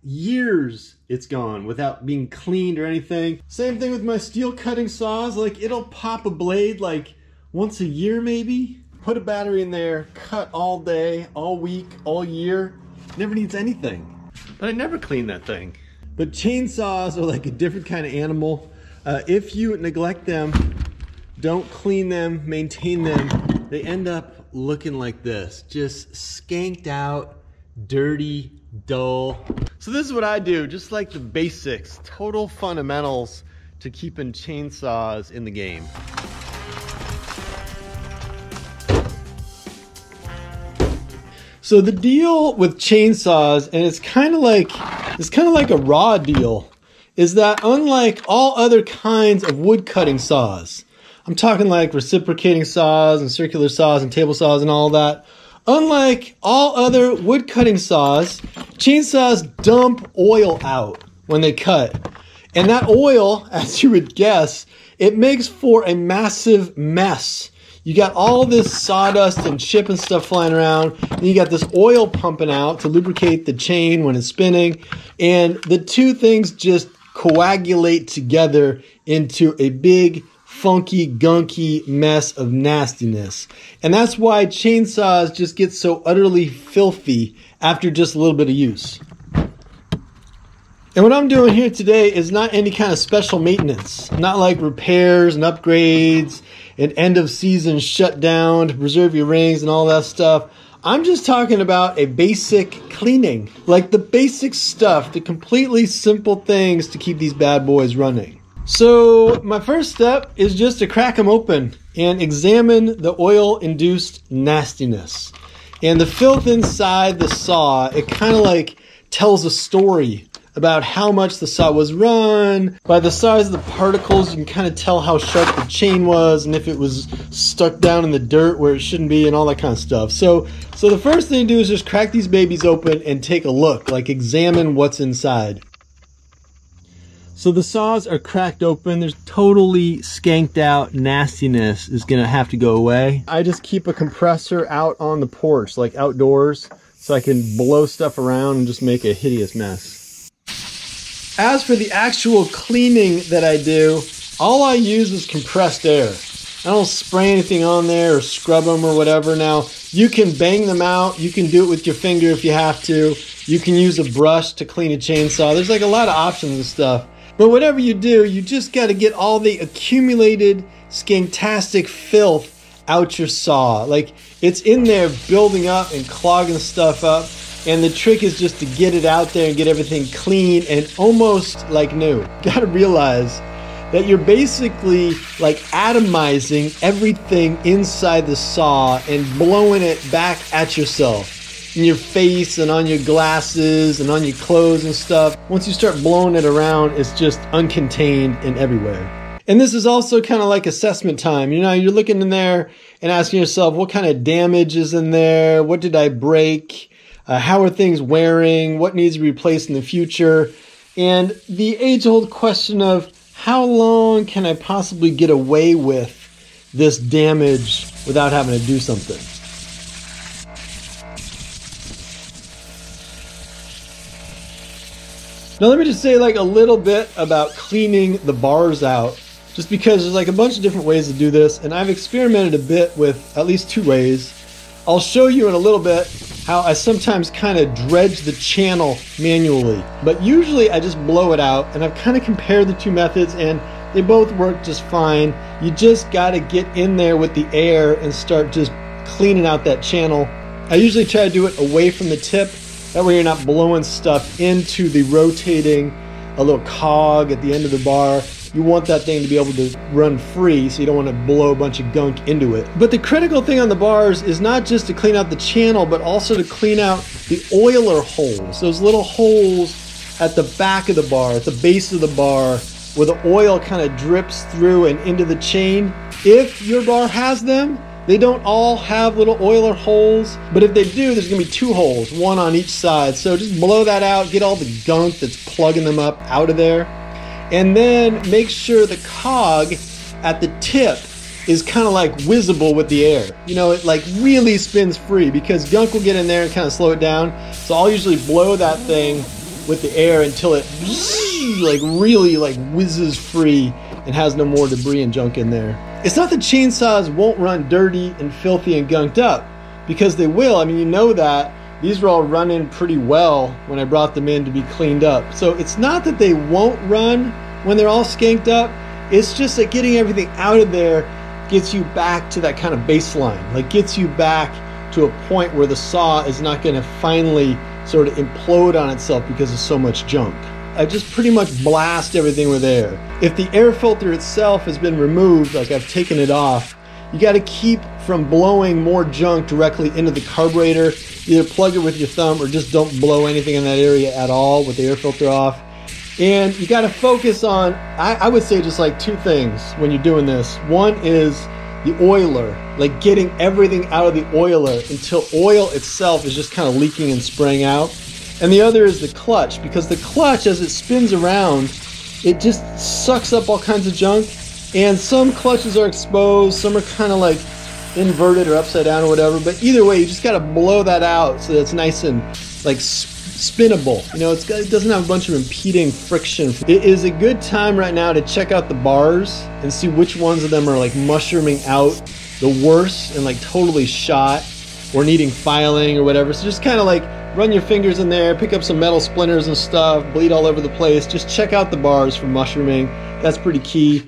years it's gone without being cleaned or anything. Same thing with my steel cutting saws. Like, it'll pop a blade like once a year maybe. Put a battery in there, cut all day, all week, all year. Never needs anything. But I never clean that thing. But chainsaws are like a different kind of animal. If you neglect them, don't clean them, maintain them, they end up looking like this. Just skanked out, dirty, dull. So this is what I do, just like the basics, total fundamentals to keeping chainsaws in the game. So the deal with chainsaws, and it's kind of like a raw deal, is that unlike all other kinds of wood cutting saws, I'm talking like reciprocating saws and circular saws and table saws and all that, unlike all other wood cutting saws, chainsaws dump oil out when they cut. And that oil, as you would guess, it makes for a massive mess. You got all this sawdust and chip and stuff flying around, and you got this oil pumping out to lubricate the chain when it's spinning, and the two things just coagulate together into a big, funky, gunky mess of nastiness. And that's why chainsaws just get so utterly filthy after just a little bit of use. And what I'm doing here today is not any kind of special maintenance, not like repairs and upgrades and end of season shutdown to preserve your rings and all that stuff. I'm just talking about a basic cleaning, like the basic stuff, the completely simple things to keep these bad boys running. So my first step is just to crack them open and examine the oil-induced nastiness. And the filth inside the saw, it kind of like tells a story about how much the saw was run. By the size of the particles, you can kind of tell how sharp the chain was and if it was stuck down in the dirt where it shouldn't be and all that kind of stuff. So the first thing to do is just crack these babies open and take a look, like examine what's inside. So the saws are cracked open. There's totally skanked out nastiness is gonna have to go away. I just keep a compressor out on the porch, like outdoors, so I can blow stuff around and just make a hideous mess. As for the actual cleaning that I do, all I use is compressed air. I don't spray anything on there or scrub them or whatever. Now, you can bang them out. You can do it with your finger if you have to. You can use a brush to clean a chainsaw. There's like a lot of options and stuff. But whatever you do, you just got to get all the accumulated skanktastic filth out your saw. Like, it's in there building up and clogging stuff up. And the trick is just to get it out there and get everything clean and almost like new. You gotta realize that you're basically like atomizing everything inside the saw and blowing it back at yourself. In your face and on your glasses and on your clothes and stuff. Once you start blowing it around, it's just uncontained and everywhere. And this is also kind of like assessment time. You know, you're looking in there and asking yourself, what kind of damage is in there? What did I break? How are things wearing? What needs to be replaced in the future? And the age-old question of how long can I possibly get away with this damage without having to do something? Now let me just say like a little bit about cleaning the bars out, just because there's like a bunch of different ways to do this, and I've experimented a bit with at least two ways. I'll show you in a little bit how I sometimes kind of dredge the channel manually, but usually I just blow it out, and I've kind of compared the two methods and they both work just fine. You just got to get in there with the air and start just cleaning out that channel. I usually try to do it away from the tip, that way you're not blowing stuff into the rotating a little cog at the end of the bar. You want that thing to be able to run free, so you don't want to blow a bunch of gunk into it. But the critical thing on the bars is not just to clean out the channel, but also to clean out the oiler holes. Those little holes at the back of the bar, at the base of the bar, where the oil kind of drips through and into the chain. If your bar has them, they don't all have little oiler holes, but if they do, there's gonna be two holes, one on each side. So just blow that out, get all the gunk that's plugging them up out of there. And then make sure the cog at the tip is kind of like visible with the air. You know, it like really spins free because gunk will get in there and kind of slow it down. So I'll usually blow that thing with the air until it like really like whizzes free and has no more debris and junk in there. It's not that chainsaws won't run dirty and filthy and gunked up, because they will. I mean, you know that. These were all running pretty well when I brought them in to be cleaned up. So it's not that they won't run when they're all skanked up. It's just that getting everything out of there gets you back to that kind of baseline. Like gets you back to a point where the saw is not going to finally sort of implode on itself because of so much junk. I just pretty much blast everything with air. If the air filter itself has been removed, like I've taken it off, you got to keep from blowing more junk directly into the carburetor. Either plug it with your thumb or just don't blow anything in that area at all with the air filter off. And you got to focus on, I would say, just like two things when you're doing this. One is the oiler, like getting everything out of the oiler until oil itself is just kind of leaking and spraying out. And the other is the clutch, because the clutch, as it spins around, it just sucks up all kinds of junk. And some clutches are exposed, some are kind of like inverted or upside down or whatever. But either way, you just got to blow that out so that it's nice and like spinnable. You know, it doesn't have a bunch of impeding friction. It is a good time right now to check out the bars and see which ones of them are like mushrooming out the worst and like totally shot or needing filing or whatever. So just kind of like run your fingers in there, pick up some metal splinters and stuff, bleed all over the place. Just check out the bars for mushrooming. That's pretty key.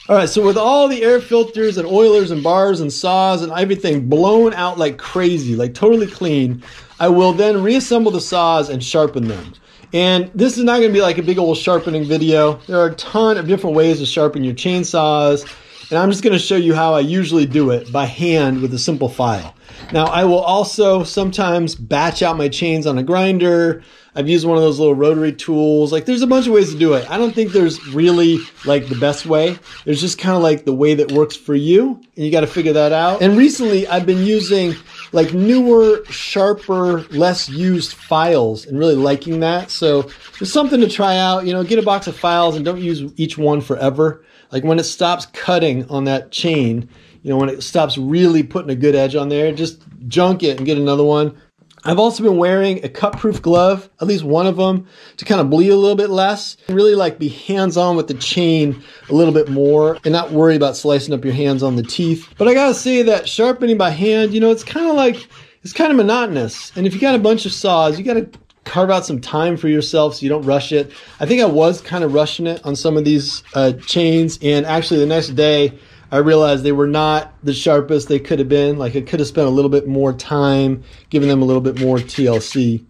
All right, so with all the air filters and oilers and bars and saws and everything blown out like crazy, like totally clean, I will then reassemble the saws and sharpen them. And this is not going to be like a big old sharpening video. There are a ton of different ways to sharpen your chainsaws, and I'm just going to show you how I usually do it by hand with a simple file. Now, I will also sometimes batch out my chains on a grinder. I've used one of those little rotary tools. Like, there's a bunch of ways to do it. I don't think there's really like the best way. There's just kind of like the way that works for you, and you got to figure that out. And recently I've been using like newer, sharper, less used files and really liking that. So it's something to try out. You know, get a box of files and don't use each one forever. Like when it stops cutting on that chain, you know, when it stops really putting a good edge on there, just junk it and get another one. I've also been wearing a cut-proof glove, at least one of them, to kind of bleed a little bit less. Really like be hands-on with the chain a little bit more and not worry about slicing up your hands on the teeth. But I gotta say that sharpening by hand, you know, it's kind of monotonous. And if you got a bunch of saws, you gotta carve out some time for yourself so you don't rush it. I think I was kind of rushing it on some of these chains, and actually the next day, I realized they were not the sharpest they could have been. Like I could have spent a little bit more time, giving them a little bit more TLC.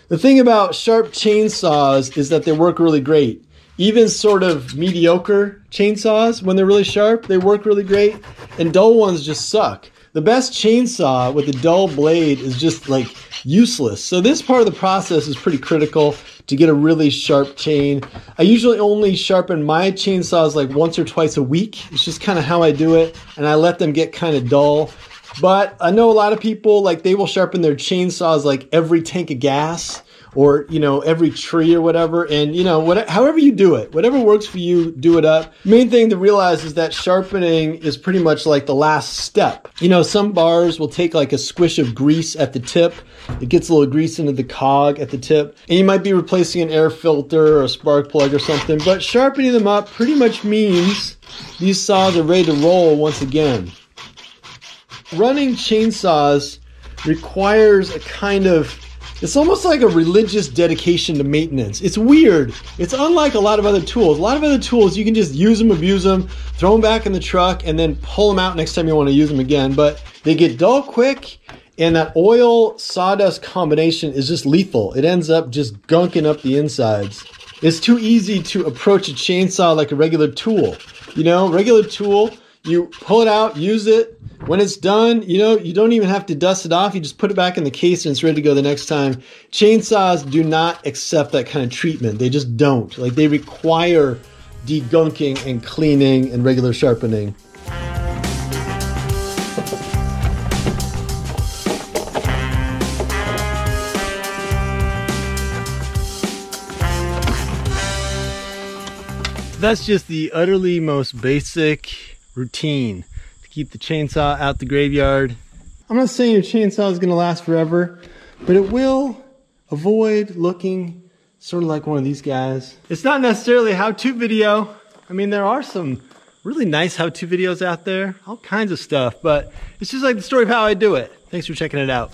The thing about sharp chainsaws is that they work really great. Even sort of mediocre chainsaws, when they're really sharp, they work really great. And dull ones just suck. The best chainsaw with a dull blade is just like useless. So this part of the process is pretty critical to get a really sharp chain. I usually only sharpen my chainsaws like once or twice a week. It's just kind of how I do it, and I let them get kind of dull. But I know a lot of people, like they will sharpen their chainsaws like every tank of gas, or, you know, every tree or whatever. And, you know, however you do it, whatever works for you, do it up. Main thing to realize is that sharpening is pretty much like the last step. You know, some bars will take like a squish of grease at the tip. It gets a little grease into the cog at the tip. And you might be replacing an air filter or a spark plug or something. But sharpening them up pretty much means these saws are ready to roll once again. Running chainsaws requires a kind of, it's almost like a religious dedication to maintenance. It's weird. It's unlike a lot of other tools. A lot of other tools, you can just use them, abuse them, throw them back in the truck, and then pull them out next time you want to use them again. But they get dull quick, and that oil-sawdust combination is just lethal. It ends up just gunking up the insides. It's too easy to approach a chainsaw like a regular tool. You know, regular tool, you pull it out, use it. When it's done, you know, you don't even have to dust it off. You just put it back in the case and it's ready to go the next time. Chainsaws do not accept that kind of treatment. They just don't. Like, they require degunking and cleaning and regular sharpening. That's just the utterly most basic routine to keep the chainsaw out the graveyard. I'm not saying your chainsaw is going to last forever, but it will avoid looking sort of like one of these guys. It's not necessarily a how-to video. I mean, there are some really nice how-to videos out there, all kinds of stuff, but it's just like the story of how I do it. Thanks for checking it out.